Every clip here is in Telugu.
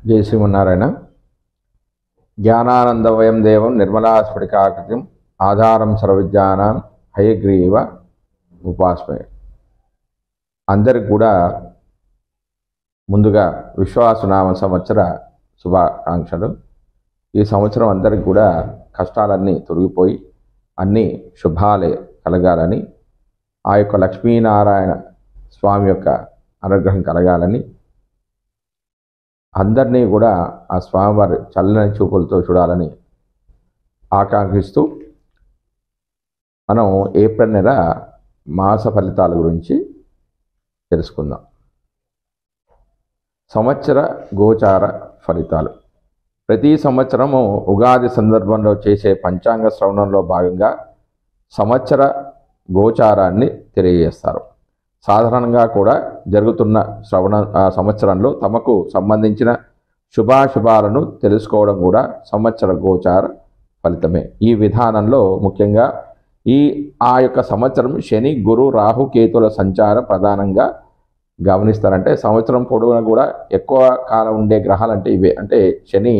జై శ్రీమన్నారాయణ. జ్ఞానానందవయం దేవం నిర్మలాస్ఫటికాకృతిం ఆధారం సర్వవిద్యానాం హయగ్రీవ ఉపాస్మయ. అందరికి కూడా ముందుగా విశ్వాసనామ సంవత్సర శుభాకాంక్షలు. ఈ సంవత్సరం అందరికి కూడా కష్టాలన్నీ తొలగిపోయి అన్నీ శుభాలే కలగాలని, ఆ యొక్క లక్ష్మీనారాయణ స్వామి యొక్క అనుగ్రహం కలగాలని, అందరినీ కూడా ఆ స్వామివారి చల్లని చూపులతో చూడాలని ఆకాంక్షిస్తూ మనం ఏప్రిల్ నెల మాస ఫలితాల గురించి తెలుసుకుందాం. సంవత్సర గోచార ఫలితాలు. ప్రతి సంవత్సరము ఉగాది సందర్భంలో చేసే పంచాంగ శ్రవణంలో భాగంగా సంవత్సర గోచారాన్ని తెలియజేస్తారు. సాధారణంగా కూడా జరుగుతున్న సంవత్సరంలో తమకు సంబంధించిన శుభాశుభాలను తెలుసుకోవడం కూడా సంవత్సర గోచార ఫలితమే. ఈ విధానంలో ముఖ్యంగా ఆ యొక్క సంవత్సరం శని, గురు, రాహు, కేతుల సంచారం ప్రధానంగా గమనిస్తారంటే సంవత్సరం పొడవునా కూడా ఎక్కువ కాలం ఉండే గ్రహాలు అంటే ఇవే. అంటే శని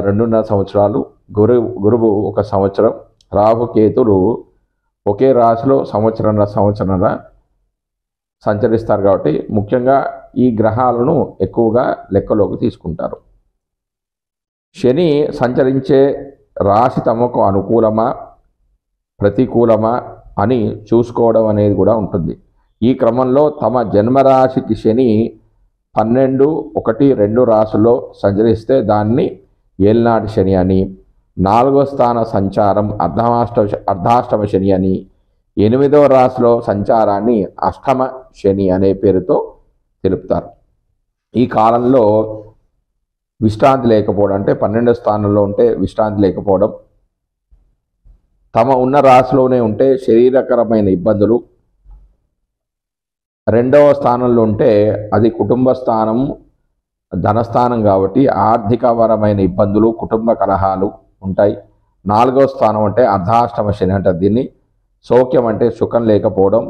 2.5 సంవత్సరాలు, గురువు 1 సంవత్సరం, రాహు, కేతులు ఒకే రాశిలో సంవత్సరంన్నర సంచరిస్తారు. కాబట్టి ముఖ్యంగా ఈ గ్రహాలను ఎక్కువగా లెక్కలోకి తీసుకుంటారు. శని సంచరించే రాశి తమకు అనుకూలమా ప్రతికూలమా అని చూసుకోవడం అనేది కూడా ఉంటుంది. ఈ క్రమంలో తమ జన్మరాశికి శని 12, 1, 2 రాశుల్లో సంచరిస్తే దాన్ని ఏలినాటి శని అని, 4వ స్థాన సంచారం అర్ధాష్టమ శని అని, 8వ రాశిలో సంచారాన్ని అష్టమ శని అనే పేరుతో తెలుపుతారు. ఈ కాలంలో విశ్రాంతి లేకపోవడం, అంటే 12వ స్థానంలో ఉంటే విశ్రాంతి లేకపోవడం, తమ ఉన్న రాశిలోనే ఉంటే శరీరకరమైన ఇబ్బందులు, 2వ స్థానంలో ఉంటే అది కుటుంబ స్థానం, ధనస్థానం కాబట్టి ఆర్థికపరమైన ఇబ్బందులు, కుటుంబ కలహాలు ఉంటాయి. 4వ స్థానం అంటే అర్ధాష్టమ శని అంటే దీన్ని సౌఖ్యం అంటే సుఖం లేకపోవడం,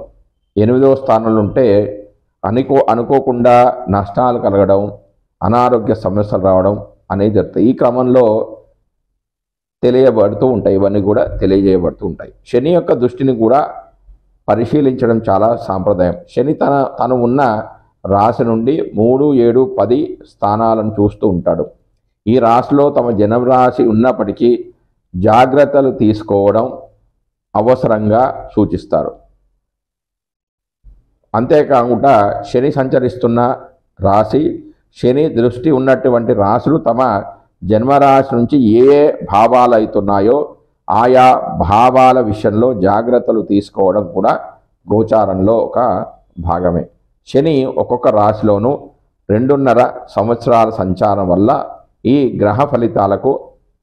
8వ స్థానంలో ఉంటే అనుకోకుండా నష్టాలు కలగడం, అనారోగ్య సమస్యలు రావడం అనేది జరుగుతాయి. ఈ క్రమంలో తెలియబడుతూ ఉంటాయి, ఇవన్నీ కూడా తెలియజేయబడుతూ ఉంటాయి. శని యొక్క దృష్టిని కూడా పరిశీలించడం చాలా సాంప్రదాయం. శని తను ఉన్న రాశి నుండి 3, 7, 10 స్థానాలను చూస్తూ ఉంటాడు. ఈ రాశిలో తమ జన్మరాశి ఉన్నప్పటికీ జాగ్రత్తలు తీసుకోవడం అవసరంగా సూచిస్తారు. అంతేకాకుండా శని సంచరిస్తున్న రాశి, శని దృష్టి ఉన్నటువంటి రాశులు తమ జన్మరాశి నుంచి ఏ భావాలు అవుతున్నాయో ఆయా భావాల విషయంలో జాగ్రత్తలు తీసుకోవడం కూడా గోచారంలో ఒక భాగమే. శని ఒక్కొక్క రాశిలోనూ 2.5 సంవత్సరాల సంచారం వల్ల ఈ గ్రహ ఫలితాలకు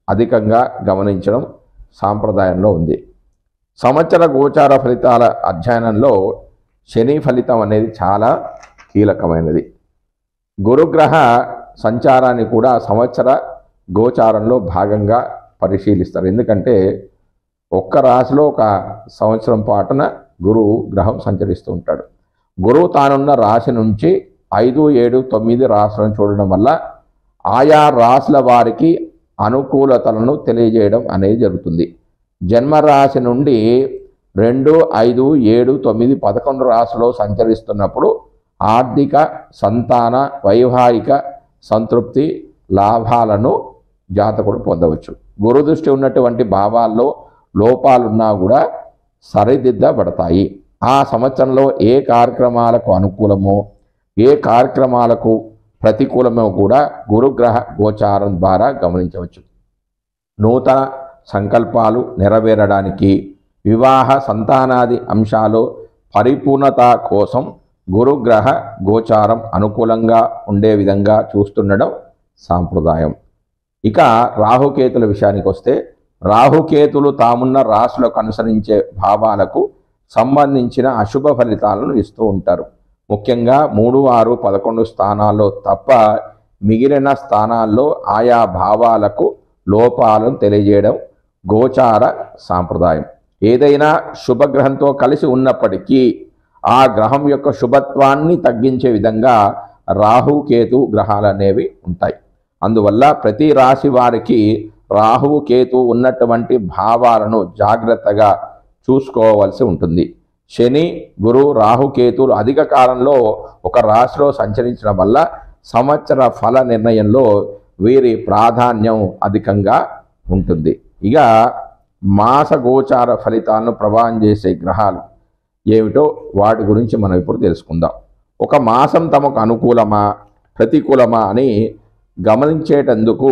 అధికంగా గమనించడం సాంప్రదాయంలో ఉంది. సంవత్సర గోచార ఫలితాల అధ్యయనంలో శని ఫలితం అనేది చాలా కీలకమైనది. గురుగ్రహ సంచారాన్ని కూడా సంవత్సర గోచారంలో భాగంగా పరిశీలిస్తారు. ఎందుకంటే ఒక్క రాశిలో 1 సంవత్సరం పాటున గురువు గ్రహం సంచరిస్తూ ఉంటాడు. గురువు తానున్న రాశి నుంచి 5, 7, 9 రాశులను చూడడం వల్ల ఆయా రాశుల వారికి అనుకూలతలను తెలియజేయడం అనేది జరుగుతుంది. జన్మరాశి నుండి 2, 5, 7, 9, 11 రాశిలో సంచరిస్తున్నప్పుడు ఆర్థిక, సంతాన, వైవాహిక సంతృప్తి, లాభాలను జాతకుడు పొందవచ్చు. గురు దృష్టి ఉన్నటువంటి భావాల్లో లోపాలున్నా కూడా సరిదిద్దబడతాయి. ఆ సంవత్సరంలో ఏ కార్యక్రమాలకు అనుకూలమో ఏ కార్యక్రమాలకు ప్రతికూలమో కూడా గురుగ్రహ గోచారం ద్వారా గమనించవచ్చు. నూతన సంకల్పాలు నెరవేరడానికి, వివాహ, సంతానాది అంశాలు పరిపూర్ణత కోసం గురుగ్రహ గోచారం అనుకూలంగా ఉండే విధంగా చూస్తుండడం సాంప్రదాయం. ఇక రాహుకేతుల విషయానికి వస్తే, రాహుకేతులు తామున్న రాశులకు అనుసరించే భావాలకు సంబంధించిన అశుభ ఫలితాలను ఇస్తూ ఉంటారు. ముఖ్యంగా 3, 6, 11 స్థానాల్లో తప్ప మిగిలిన స్థానాల్లో ఆయా భావాలకు లోపాలను తెలియజేయడం గోచార సాంప్రదాయం. ఏదైనా శుభగ్రహంతో కలిసి ఉన్నప్పటికీ ఆ గ్రహం యొక్క శుభత్వాన్ని తగ్గించే విధంగా రాహు కేతు గ్రహాలు అనేవి ఉంటాయి. అందువల్ల ప్రతి రాశి వారికి రాహువు కేతు ఉన్నటువంటి భావాలను జాగ్రత్తగా చూసుకోవాల్సి ఉంటుంది. శని గురు రాహుకేతులు అధిక కాలంలో ఒక రాశిలో సంచరించడం వల్ల సంవత్సర ఫల నిర్ణయంలో వీరి ప్రాధాన్యం అధికంగా ఉంటుంది. ఇక మాస గోచార ఫలితాలను ప్రభావం చేసే గ్రహాలు ఏమిటో వాటి గురించి మనం ఇప్పుడు తెలుసుకుందాం. ఒక మాసం తమకు అనుకూలమా ప్రతికూలమా అని గమనించేటందుకు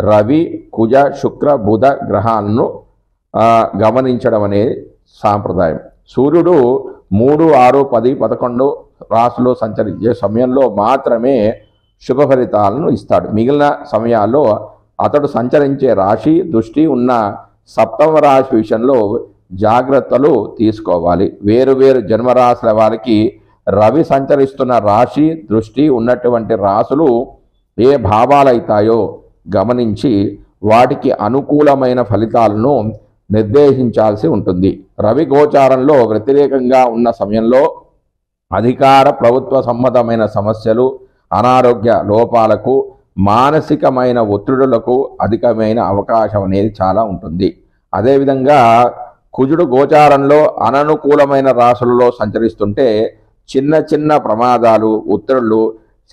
రవి కుజ శుక్ర బుధ గ్రహాలను గమనించడం అనేది సాంప్రదాయం. సూర్యుడు 3, 6, 10, 11 రాశుల్లో సంచరించే సమయంలో మాత్రమే శుభ ఫలితాలను ఇస్తాడు. మిగిలిన సమయాల్లో అతడు సంచరించే రాశి దృష్టి ఉన్న సప్తమ రాశి విషయంలో జాగ్రత్తలు తీసుకోవాలి. వేరువేరు జన్మరాశుల వారికి రవి సంచరిస్తున్న రాశి దృష్టి ఉన్నటువంటి రాశులు ఏ భావాలైతాయో గమనించి వాటికి అనుకూలమైన ఫలితాలను నిర్దేశించాల్సి ఉంటుంది. రవి గోచారంలో వ్యతిరేకంగా ఉన్న సమయంలో అధికార ప్రభుత్వ సంబంధమైన సమస్యలు, అనారోగ్య లోపాలకు, మానసికమైన ఒత్తిడులకు అధికమైన అవకాశం అనేది చాలా ఉంటుంది. అదేవిధంగా కుజుడు గోచారంలో అననుకూలమైన రాశులలో సంచరిస్తుంటే చిన్న చిన్న ప్రమాదాలు, ఒత్తిడులు,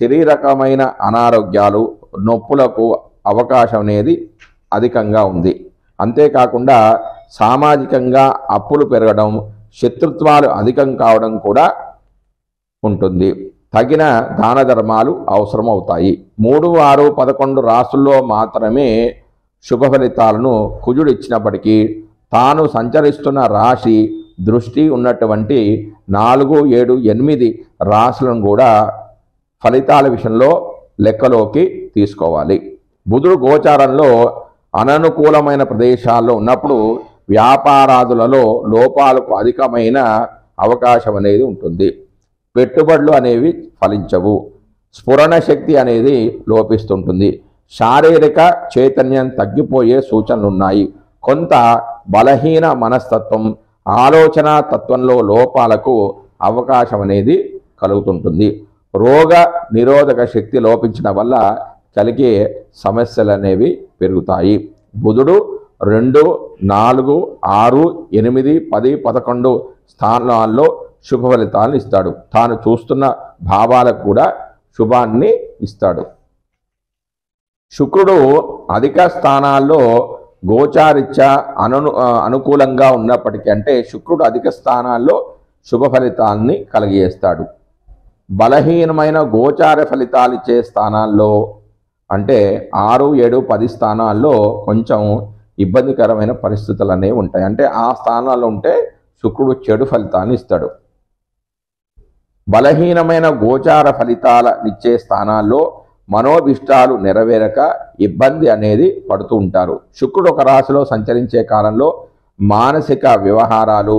శరీరకమైన అనారోగ్యాలు, నొప్పులకు అవకాశం అనేది అధికంగా ఉంది. అంతేకాకుండా సామాజికంగా అప్పులు పెరగడం, శత్రుత్వాలు అధికం కావడం కూడా ఉంటుంది. తగిన దాన ధర్మాలు అవసరమవుతాయి. 3, 6, 11 రాశుల్లో మాత్రమే శుభ ఫలితాలను కుజుడు ఇచ్చినప్పటికీ తాను సంచరిస్తున్న రాశి దృష్టి ఉన్నటువంటి 4, 7, 8 రాశులను కూడా ఫలితాల విషయంలో లెక్కలోకి తీసుకోవాలి. బుధుడు గోచారంలో అననుకూలమైన ప్రదేశాల్లో ఉన్నప్పుడు వ్యాపారాదులలో లోపాలకు అధికమైన అవకాశం అనేది ఉంటుంది. పెట్టుబడులు అనేవి ఫలించవు. స్ఫురణ శక్తి అనేది లోపిస్తుంటుంది. శారీరక చైతన్యం తగ్గిపోయే సూచనలు ఉన్నాయి. కొంత బలహీన మనస్తత్వం, ఆలోచన తత్వంలో లోపాలకు అవకాశం అనేది కలుగుతుంటుంది. రోగ నిరోధక శక్తి లోపించడం వల్ల కలిగే సమస్యలు అనేవి పెరుగుతాయి. బుధుడు 2, 4, 6, 8, 10, 11 స్థానాల్లో శుభ ఫలితాలను ఇస్తాడు. తాను చూస్తున్న భావాలకు కూడా శుభాన్ని ఇస్తాడు. శుక్రుడు అధిక స్థానాల్లో గోచారిత్యా అనుకూలంగా ఉన్నప్పటికీ, అంటే శుక్రుడు అధిక స్థానాల్లో శుభ ఫలితాన్ని కలిగజేస్తాడు. బలహీనమైన గోచార ఫలితాలు ఇచ్చే స్థానాల్లో అంటే 6, 7, 10 స్థానాల్లో కొంచెం ఇబ్బందికరమైన పరిస్థితులు అనేవి ఉంటాయి. అంటే ఆ స్థానాల్లో ఉంటే శుక్రుడు చెడు ఫలితాన్ని ఇస్తాడు. బలహీనమైన గోచార ఫలితాల ఇచ్చే స్థానాల్లో మనోభిష్టాలు నెరవేరక ఇబ్బంది అనేది పడుతూ ఉంటారు. శుక్రుడు ఒక రాశిలో సంచరించే కాలంలో మానసిక వ్యవహారాలు,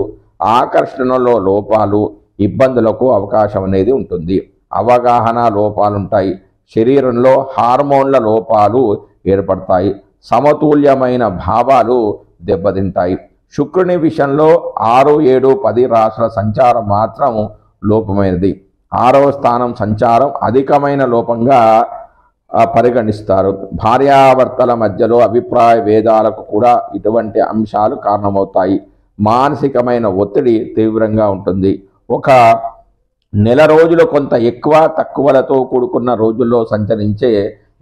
ఆకర్షణలో లోపాలు, ఇబ్బందులకు అవకాశం అనేది ఉంటుంది. అవగాహన లోపాలుంటాయి. శరీరంలో హార్మోన్ల లోపాలు ఏర్పడతాయి. సమతుల్యమైన భావాలు దెబ్బతింటాయి. శుక్రుని విషయంలో 6, 7, 10 రాశుల సంచారం మాత్రం లోపమైనది. 6వ స్థానం సంచారం అధికమైన లోపంగా పరిగణిస్తారు. భార్యాభర్తల మధ్యలో అభిప్రాయ భేదాలకు కూడా ఇటువంటి అంశాలు కారణమవుతాయి. మానసికమైన ఒత్తిడి తీవ్రంగా ఉంటుంది. ఒక నెల రోజులు కొంత ఎక్కువ తక్కువలతో కూడుకున్న రోజుల్లో సంచరించే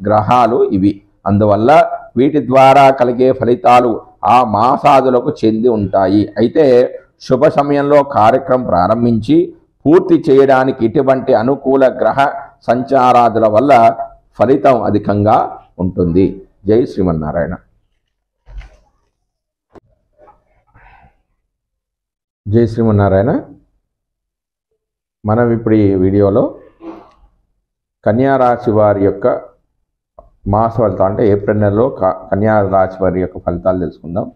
గ్రహాలు ఇవి. అందువల్ల వీటి ద్వారా కలిగే ఫలితాలు ఆ మాసాదులకు చెంది ఉంటాయి. అయితే శుభ సమయంలో కార్యక్రమం ప్రారంభించి పూర్తి చేయడానికి ఇటువంటి అనుకూల గ్రహ సంచారాదుల వల్ల ఫలితం అధికంగా ఉంటుంది. జై శ్రీమన్నారాయణ. జై శ్రీమన్నారాయణ. మనం ఇప్పుడు ఈ వీడియోలో కన్యా రాశి వారి యొక్క మాస ఫలితాలు, అంటే ఏప్రిల్ నెలలో కన్యా రాశి వారి యొక్క ఫలితాలు తెలుసుకుందాం.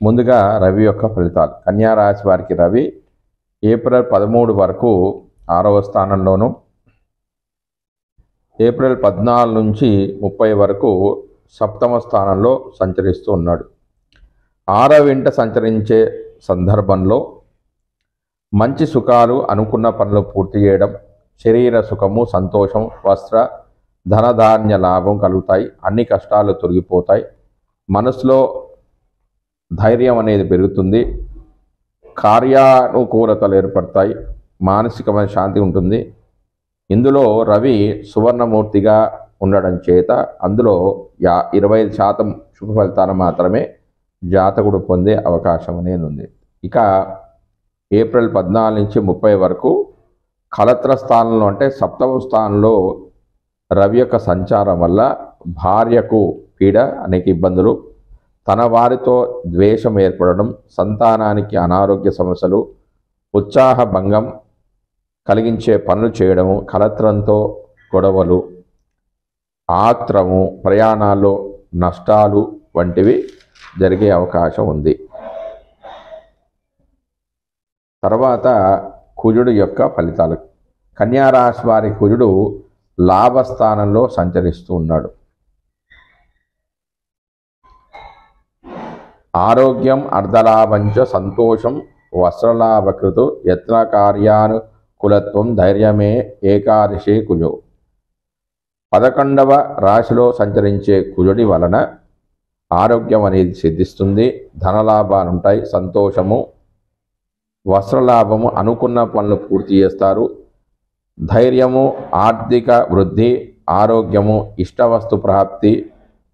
ముందుగా రవి యొక్క ఫలితాలు. కన్యా రాశి వారికి రవి ఏప్రిల్ 13 వరకు 6వ స్థానంలోను, ఏప్రిల్ 14 నుంచి 30 వరకు 7వ స్థానంలో సంచరిస్తూ ఉన్నాడు. 6వ ఇంట సంచరించే సందర్భంలో మంచి సుఖాలు, అనుకున్న పనులు పూర్తి చేయడం, శరీర సుఖము, సంతోషం, వస్త్ర ధనధాన్య లాభం కలుగుతాయి. అన్ని కష్టాలు తొలగిపోతాయి. మనసులో ధైర్యం అనేది పెరుగుతుంది. కార్యానుకూలతలు ఏర్పడతాయి. మానసికమైన శాంతి ఉంటుంది. ఇందులో రవి సువర్ణమూర్తిగా ఉండడం చేత అందులో 25% శుభ ఫలితాలు మాత్రమే జాతకుడు పొందే అవకాశం అనేది ఉంది. ఇక ఏప్రిల్ 14 నుంచి 30 వరకు కలత్ర స్థానంలో అంటే 7వ స్థానంలో రవి యొక్క సంచారం వల్ల భార్యకు పీడ, అనేక ఇబ్బందులు, తన వారితో ద్వేషం ఏర్పడడం, సంతానానికి అనారోగ్య సమస్యలు, ఉత్సాహ భంగం కలిగించే పనులు చేయడము, కలత్రంతో గొడవలు, ఆత్రము, ప్రయాణాల్లో నష్టాలు వంటివి జరిగే అవకాశం ఉంది. తర్వాత కుజుడు యొక్క ఫలితాలు. కన్యా రాశి వారి కుజుడు లాభస్థానంలో సంచరిస్తూ ఉన్నాడు. ఆరోగ్యం, అర్ధలాభంచ సంతోషం, వస్త్రలాభకృతు, యత్న కార్యానుకూలత్వం, ధైర్యమే ఏకాదశి కుజో. 11వ రాశిలో సంచరించే కుజుడి వలన ఆరోగ్యం అనేది సిద్ధిస్తుంది. ధనలాభాలు ఉంటాయి. సంతోషము, వస్త్రలాభము, అనుకున్న పనులు పూర్తి చేస్తారు. ధైర్యము, ఆర్థిక వృద్ధి, ఆరోగ్యము, ఇష్టవస్తు ప్రాప్తి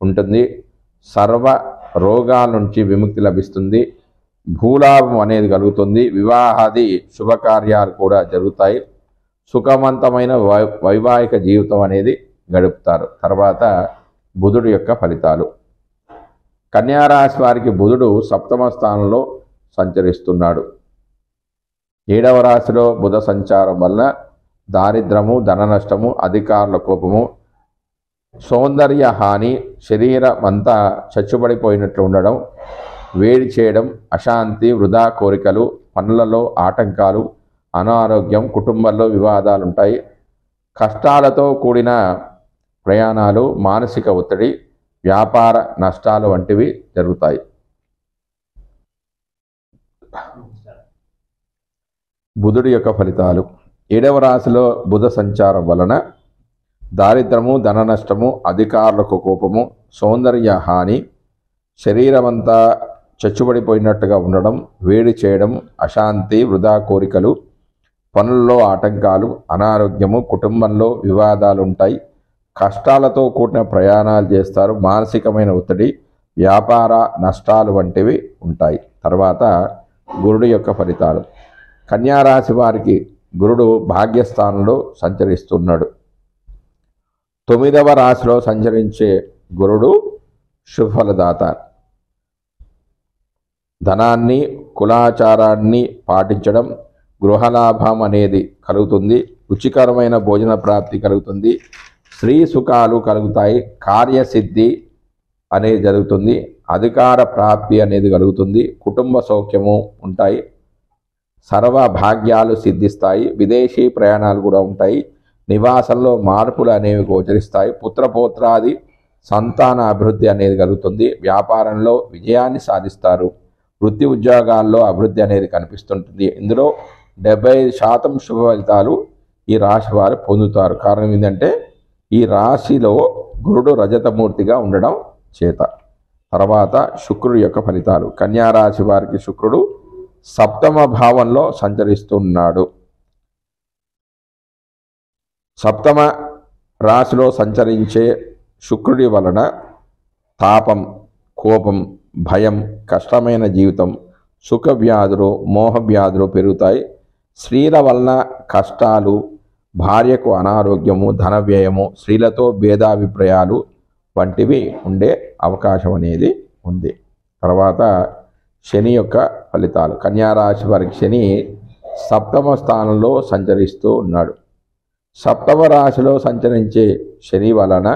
ఉంటుంది. సర్వ రోగాల నుంచి విముక్తి లభిస్తుంది. భూలాభం అనేది కలుగుతుంది. వివాహాది శుభకార్యాలు కూడా జరుగుతాయి. సుఖవంతమైన వైవాహిక జీవితం అనేది గడుపుతారు. తర్వాత బుధుడు యొక్క ఫలితాలు. కన్యా రాశి వారికి బుధుడు 7వ స్థానంలో సంచరిస్తున్నాడు. 7వ రాశిలో బుధ సంచారం వల్ల దారిద్రము, ధన నష్టము, అధికారుల కోపము, సౌందర్య హాని, శరీరం అంతా చచ్చుబడిపోయినట్లు ఉండడం, వేడి చేయడం, అశాంతి, వృధా కోరికలు, పనులలో ఆటంకాలు, అనారోగ్యం, కుటుంబంలో వివాదాలు ఉంటాయి. కష్టాలతో కూడిన ప్రయాణాలు, మానసిక ఒత్తిడి, వ్యాపార నష్టాలు వంటివి జరుగుతాయి. బుధుడి యొక్క ఫలితాలు. 7వ రాశిలో బుధ సంచారం వలన దారిద్రము, ధన నష్టము, అధికారులకు కోపము, సౌందర్య హాని, శరీరమంతా చచ్చుబడిపోయినట్టుగా ఉండడం, వేడి చేయడం, అశాంతి, వృధా కోరికలు, పనుల్లో ఆటంకాలు, అనారోగ్యము, కుటుంబంలో వివాదాలు ఉంటాయి. కష్టాలతో కూడిన ప్రయాణాలు చేస్తారు. మానసికమైన ఒత్తిడి, వ్యాపార నష్టాలు వంటివి ఉంటాయి. తర్వాత గురుడు యొక్క ఫలితాలు. కన్యా రాశి వారికి గురుడు భాగ్యస్థానంలో సంచరిస్తున్నాడు. 9వ రాశిలో సంచరించే గురుడు శుభఫలదాత. ధనాన్ని, కులాచారాన్ని పాటించడం, గృహలాభం అనేది కలుగుతుంది. రుచికరమైన భోజన ప్రాప్తి కలుగుతుంది. స్త్రీ సుఖాలు కలుగుతాయి. కార్యసిద్ధి అనేది జరుగుతుంది. అధికార ప్రాప్తి అనేది కలుగుతుంది. కుటుంబ సౌఖ్యము ఉంటాయి. సర్వ భాగ్యాలు సిద్ధిస్తాయి. విదేశీ ప్రయాణాలు కూడా ఉంటాయి. నివాసంలో మార్పులు అనేవి గోచరిస్తాయి. పుత్రపౌత్రాది సంతాన అభివృద్ధి అనేది కలుగుతుంది. వ్యాపారంలో విజయాన్ని సాధిస్తారు. వృత్తి ఉద్యోగాల్లో అభివృద్ధి అనేది కనిపిస్తుంటుంది. ఇందులో 75% శుభ ఫలితాలు ఈ రాశి వారు పొందుతారు. కారణం ఏంటంటే ఈ రాశిలో గురుడు రజతమూర్తిగా ఉండడం చేత. తర్వాత శుక్రుడి యొక్క ఫలితాలు. కన్యా రాశి వారికి శుక్రుడు 7వ భావంలో సంచరిస్తున్నాడు. 7వ రాశిలో సంచరించే శుక్రుడి వలన తాపం, కోపం, భయం, కష్టమైన జీవితం, సుఖ వ్యాధులు, మోహ వ్యాధులు పెరుగుతాయి. స్త్రీల వలన కష్టాలు, భార్యకు అనారోగ్యము, ధన వ్యయము, స్త్రీలతో భేదాభిప్రాయాలు వంటివి ఉండే అవకాశం అనేది ఉంది. తర్వాత శని యొక్క ఫలితాలు. కన్యా రాశి వారికి శని 7వ స్థానంలో సంచరిస్తూ ఉన్నాడు. 7వ రాశిలో సంచరించే శని వలన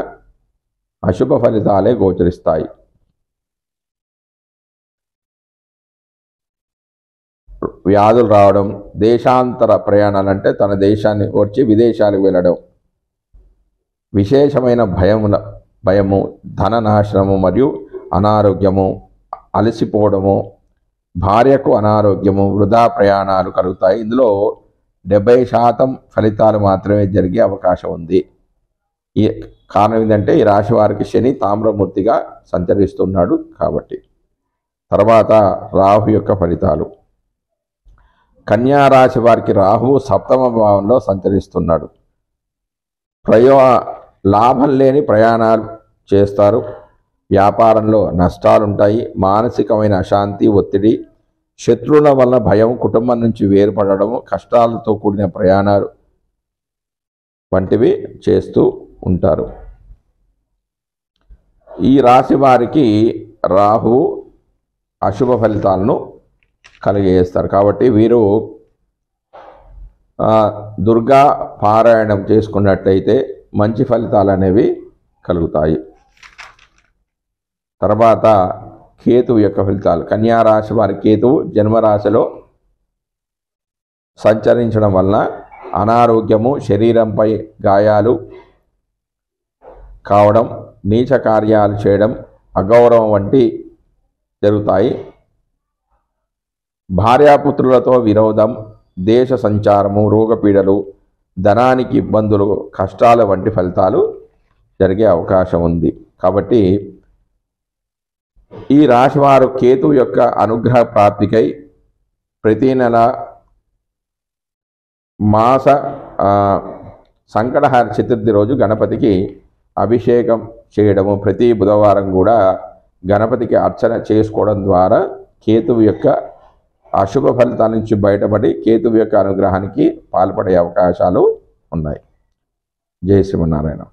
అశుభ ఫలితాలే గోచరిస్తాయి. వ్యాధులు రావడం, దేశాంతర ప్రయాణాలంటే తన దేశాన్ని వచ్చి విదేశాలకు వెళ్ళడం, విశేషమైన భయము, ధన నాశనము మరియు అనారోగ్యము, అలసిపోవడము, భార్యకు అనారోగ్యము, వృధా ప్రయాణాలు కలుగుతాయి. ఇందులో 70% ఫలితాలు మాత్రమే జరిగే అవకాశం ఉంది. ఈ కారణం ఏంటంటే ఈ రాశి వారికి శని తామ్రమూర్తిగా సంచరిస్తున్నాడు కాబట్టి. తర్వాత రాహు యొక్క ఫలితాలు. కన్యా రాశి వారికి రాహువు 7వ భావంలో సంచరిస్తున్నాడు. లాభం లేని ప్రయాణాలు చేస్తారు. వ్యాపారంలో నష్టాలుంటాయి. మానసికమైన అశాంతి, ఒత్తిడి, శత్రువుల వల్ల భయం, కుటుంబం నుంచి వేరుపడడం, కష్టాలతో కూడిన ప్రయాణాలు వంటివి చేస్తూ ఉంటారు. ఈ రాశి వారికి రాహువు అశుభ ఫలితాలను కలిగజేస్తారు. కాబట్టి వీరు దుర్గా పారాయణం చేసుకున్నట్లయితే మంచి ఫలితాలు అనేవి కలుగుతాయి. తర్వాత కేతువు యొక్క ఫలితాలు. కన్యా రాశి వారి కేతువు జన్మరాశిలో సంచరించడం వలన అనారోగ్యము, శరీరంపై గాయాలు కావడం, నీచ కార్యాలు చేయడం, అగౌరవం వంటి జరుగుతాయి. భార్యాపుత్రులతో విరోధం, దేశ సంచారము, రోగపీడలు, ధనానికి ఇబ్బందులు, కష్టాల వంటి ఫలితాలు జరిగే అవకాశం ఉంది. కాబట్టి ఈ రాశివారు కేతు యొక్క అనుగ్రహ ప్రాప్తికై ప్రతి నెల మాస సంకటహార చతుర్థి రోజు గణపతికి అభిషేకం చేయడము, ప్రతి బుధవారం కూడా గణపతికి అర్చన చేసుకోవడం ద్వారా కేతువు యొక్క అశుభ ఫలితాల నుంచి బయటపడి కేతువు యొక్క అనుగ్రహానికి పాల్పడే అవకాశాలు ఉన్నాయి. జై శ్రీమన్నారాయణ.